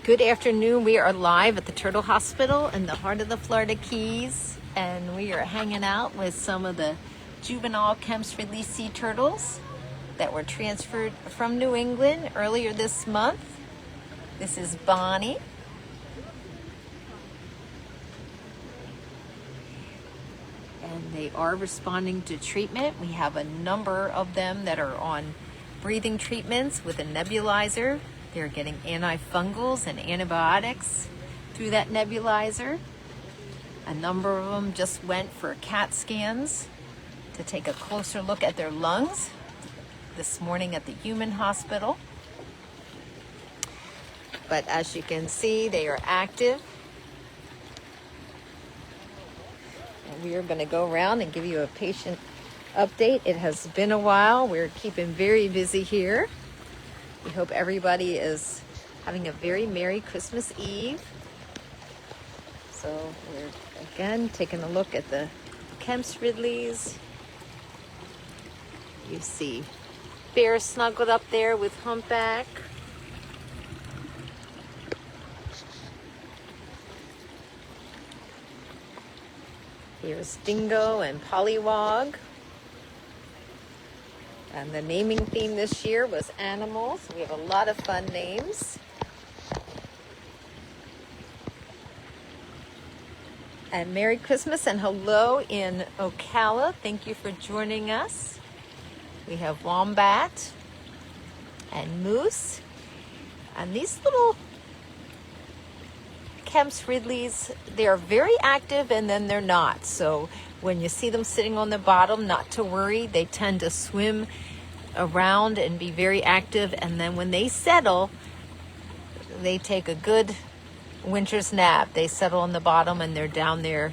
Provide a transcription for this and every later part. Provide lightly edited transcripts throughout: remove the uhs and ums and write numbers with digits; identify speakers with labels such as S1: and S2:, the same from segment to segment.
S1: Good afternoon. We are live at the Turtle Hospital in the heart of the Florida Keys, and we are hanging out with some of the juvenile Kemp's Ridley sea turtles that were transferred from New England earlier this month. This is Bonnie. And they are responding to treatment. We have a number of them that are on breathing treatments with a nebulizer. They're getting antifungals and antibiotics through that nebulizer. A number of them just went for CAT scans to take a closer look at their lungs this morning at the human hospital. But as you can see, they are active. And we are going to go around and give you a patient update. It has been a while. We're keeping very busy here. We hope everybody is having a very Merry Christmas Eve. So we're again taking a look at the Kemp's Ridleys. You see Bear snuggled up there with Humpback. Here's Dingo and Pollywog. And the naming theme this year was animals. We have a lot of fun names. And Merry Christmas and hello in Ocala. Thank you for joining us. We have Wombat and Moose. And these little Kemp's Ridleys, they are very active and then they're not. So when you see them sitting on the bottom, not to worry. They tend to swim around and be very active. And then when they settle, they take a good winter's nap. They settle on the bottom and they're down there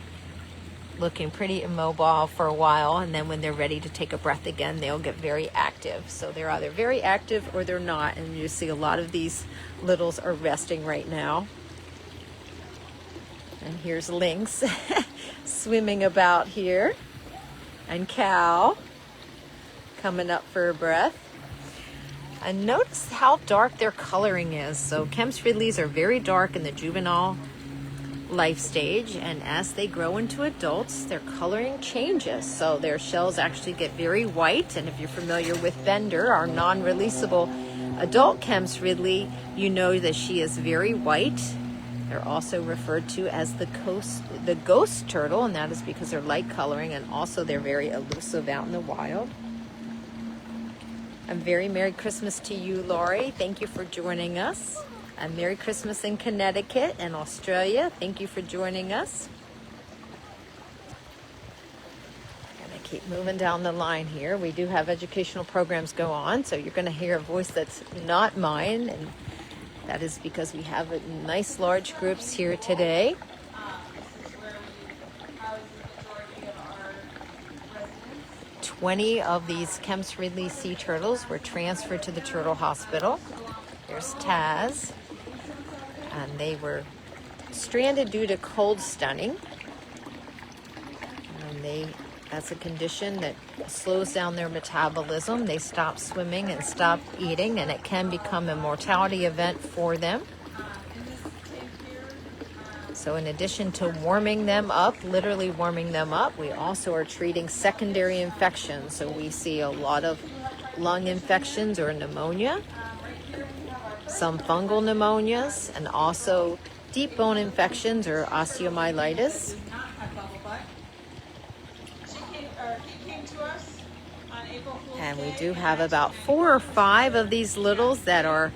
S1: looking pretty immobile for a while. And then when they're ready to take a breath again, they'll get very active. So they're either very active or they're not. And you see a lot of these littles are resting right now. And here's Lynx swimming about here. And Cow coming up for a breath. And notice how dark their coloring is. So Kemp's Ridleys are very dark in the juvenile life stage. And as they grow into adults, their coloring changes. So their shells actually get very white. And if you're familiar with Bender, our non-releasable adult Kemp's Ridley, you know that she is very white. They're also referred to as the ghost turtle, and that is because they're light coloring, and also they're very elusive out in the wild. And very Merry Christmas to you, Laurie. Thank you for joining us. And Merry Christmas in Connecticut and Australia. Thank you for joining us. And I keep moving down the line here. We do have educational programs go on, so you're going to hear a voice that's not mine, and that is because we have nice large groups here today.
S2: This is where we house the majority of our residents.
S1: 20 of these Kemp's Ridley sea turtles were transferred to the Turtle Hospital. There's Taz. And they were stranded due to cold stunning. And that's a condition that slows down their metabolism. They stop swimming and stop eating, and it can become a mortality event for them. So in addition to warming them up, literally warming them up, we also are treating secondary infections. So we see a lot of lung infections or pneumonia, some fungal pneumonias, and also deep bone infections or osteomyelitis. And we do have about 4 or 5 of these littles that are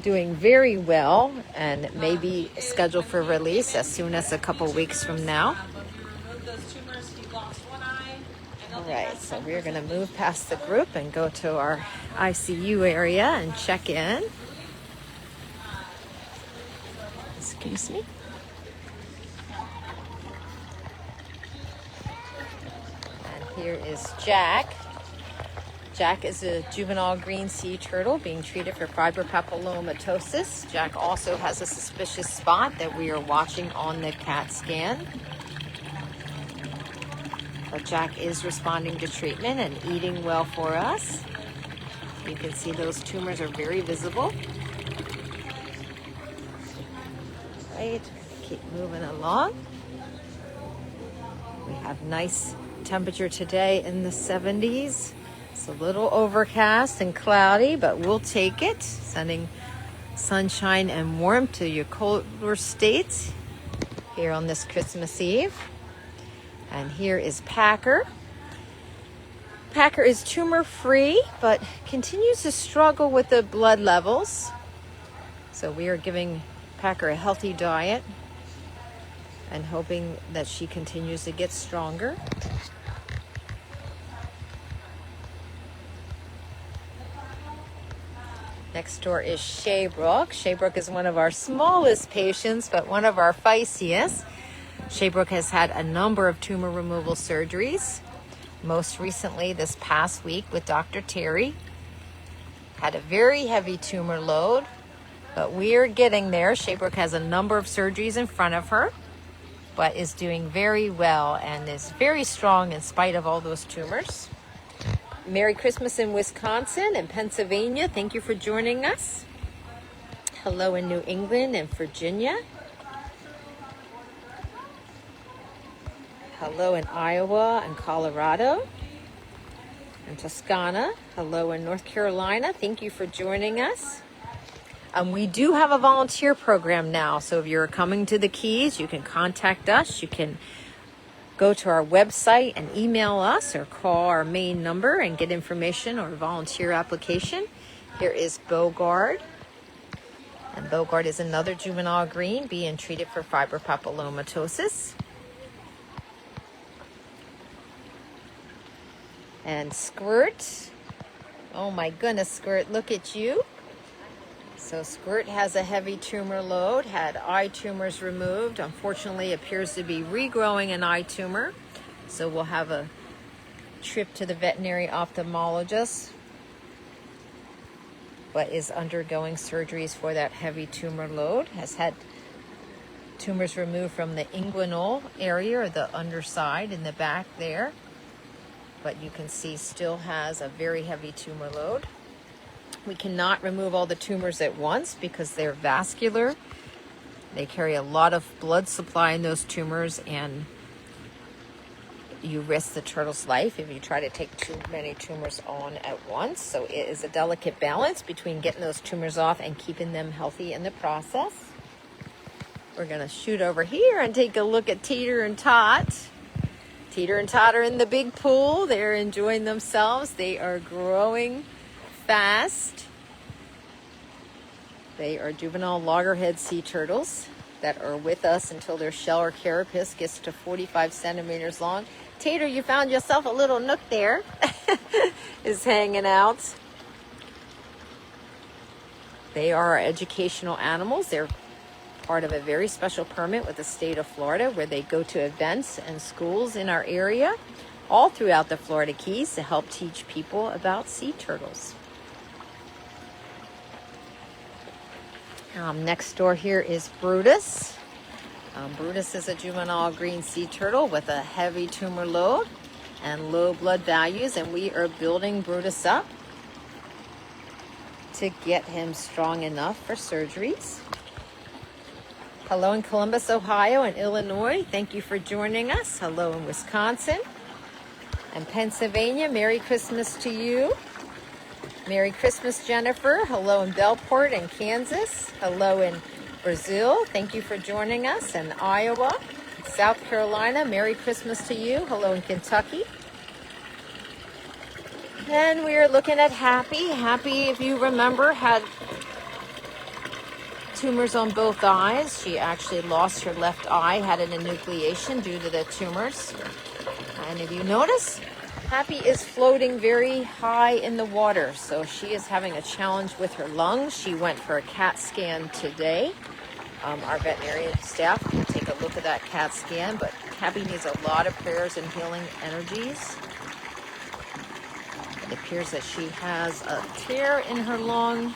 S1: doing very well and may be scheduled for release as soon as a couple weeks from now. All right, so we're going to move past the group and go to our ICU area and check in. Excuse me. And here is Jack. Jack is a juvenile green sea turtle being treated for fibropapillomatosis. Jack also has a suspicious spot that we are watching on the CAT scan. But Jack is responding to treatment and eating well for us. You can see those tumors are very visible. right, keep moving along. We have nice temperature today in the 70s. It's a little overcast and cloudy, but we'll take it. Sending sunshine and warmth to your colder states here on this Christmas Eve. And here is Packer. Packer is tumor-free, but continues to struggle with the blood levels. So we are giving Packer a healthy diet and hoping that she continues to get stronger. Next door is Shaybrook. Shaybrook is one of our smallest patients, but one of our feistiest. Shaybrook has had a number of tumor removal surgeries. Most recently this past week with Dr. Terry. Had a very heavy tumor load, but we're getting there. Shaybrook has a number of surgeries in front of her, but is doing very well and is very strong in spite of all those tumors. Merry Christmas in Wisconsin and Pennsylvania. Thank you for joining us. Hello in New England and Virginia. Hello in Iowa and Colorado and Toscana. Hello in North Carolina. Thank you for joining us. We do have a volunteer program now. So if you're coming to the Keys, you can contact us. You can go to our website and email us or call our main number and get information or volunteer application. Here is Bogard. And Bogard is another juvenile green being treated for fibropapillomatosis. And Squirt. Oh my goodness, Squirt, look at you. So Squirt has a heavy tumor load, had eye tumors removed. Unfortunately, appears to be regrowing an eye tumor. So we'll have a trip to the veterinary ophthalmologist, but is undergoing surgeries for that heavy tumor load. Has had tumors removed from the inguinal area or the underside in the back there. But you can see still has a very heavy tumor load. We cannot remove all the tumors at once because they're vascular. They carry a lot of blood supply in those tumors, and you risk the turtle's life if you try to take too many tumors on at once. So it is a delicate balance between getting those tumors off and keeping them healthy in the process. We're going to shoot over here and take a look at Teeter and Tot. Teeter and Tot are in the big pool. They're enjoying themselves. They are growing fast. They are juvenile loggerhead sea turtles that are with us until their shell or carapace gets to 45 centimeters long. Tater, you found yourself a little nook there. Is hanging out. They are our educational animals. They're part of a very special permit with the state of Florida where they go to events and schools in our area all throughout the Florida Keys to help teach people about sea turtles. Next door here is Brutus. Brutus is a juvenile green sea turtle with a heavy tumor load and low blood values, and we are building Brutus up to get him strong enough for surgeries. Hello in Columbus, Ohio and Illinois. Thank you for joining us. Hello in Wisconsin and Pennsylvania. Merry Christmas to you. Merry Christmas, Jennifer. Hello in Bellport and Kansas. Hello in Brazil. Thank you for joining us. And Iowa, South Carolina. Merry Christmas to you. Hello in Kentucky. And we are looking at Happy. Happy, if you remember, had tumors on both eyes. She actually lost her left eye, had an enucleation due to the tumors. And if you notice, Happy is floating very high in the water, so she is having a challenge with her lungs. She went for a CAT scan today. Our veterinarian staff will take a look at that CAT scan, but Happy needs a lot of prayers and healing energies. It appears that she has a tear in her lung,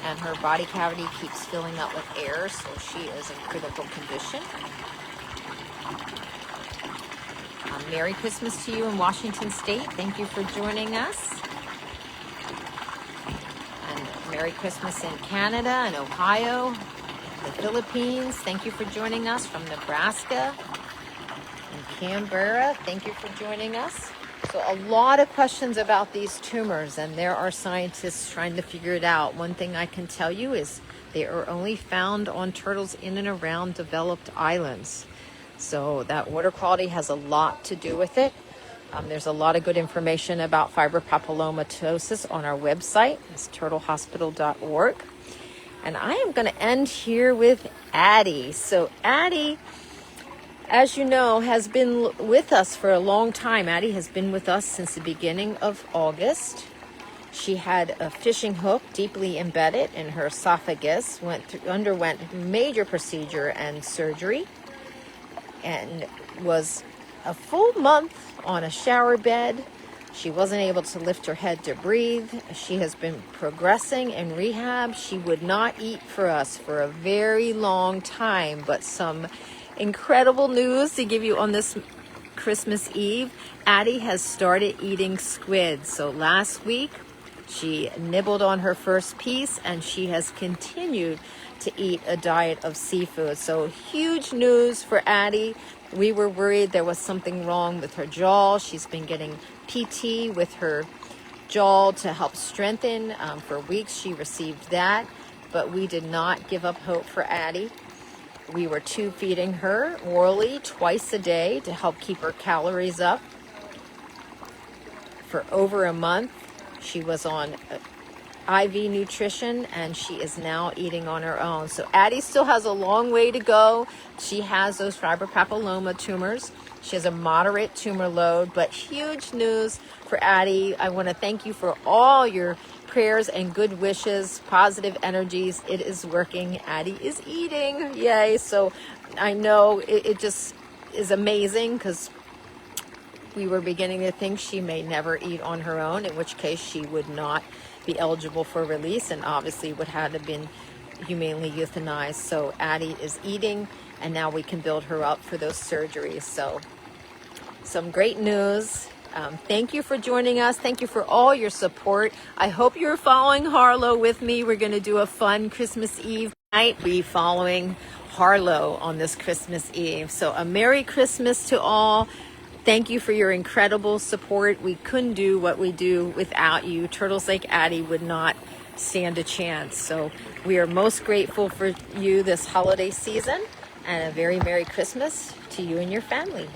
S1: and her body cavity keeps filling up with air, so she is in critical condition. Merry Christmas to you in Washington State. Thank you for joining us. And Merry Christmas in Canada and Ohio. the Philippines, thank you for joining us. From Nebraska and Canberra, thank you for joining us. So a lot of questions about these tumors, and there are scientists trying to figure it out. One thing I can tell you is they are only found on turtles in and around developed islands. So that water quality has a lot to do with it. There's a lot of good information about fibropapillomatosis on our website. It's turtlehospital.org. And I am going to end here with Addie. So Addie, as you know, has been with us for a long time. Addie has been with us since the beginning of August. She had a fishing hook deeply embedded in her esophagus, underwent major procedure and surgery, and was a full month on a shower bed. She wasn't able to lift her head to breathe. She has been progressing in rehab. She would not eat for us for a very long time, but some incredible news to give you on this Christmas Eve. Addie has started eating squid. So last week she nibbled on her first piece, and she has continued to eat a diet of seafood. So huge news for Addie. We were worried there was something wrong with her jaw. She's been getting PT with her jaw to help strengthen. For weeks she received that, but we did not give up hope for Addie. We were tube feeding her orally twice a day to help keep her calories up. For over a month, she was on IV nutrition, and she is now eating on her own. So Addie still has a long way to go. She has those fibropapilloma tumors. She has a moderate tumor load, but huge news for Addie. I want to thank you for all your prayers and good wishes, positive energies. It is working. Addie is eating. Yay. So I know it just is amazing, because we were beginning to think she may never eat on her own, in which case she would not be eligible for release and obviously would have been humanely euthanized. So Addie is eating, and now we can build her up for those surgeries. So some great news. Thank you for joining us. Thank you for all your support. I hope you're following Harlow with me. We're going to do a fun Christmas Eve night. Be following Harlow on this Christmas Eve. So a Merry Christmas to all. Thank you for your incredible support. We couldn't do what we do without you. Turtles like Addie would not stand a chance. So we are most grateful for you this holiday season, and a very Merry Christmas to you and your family.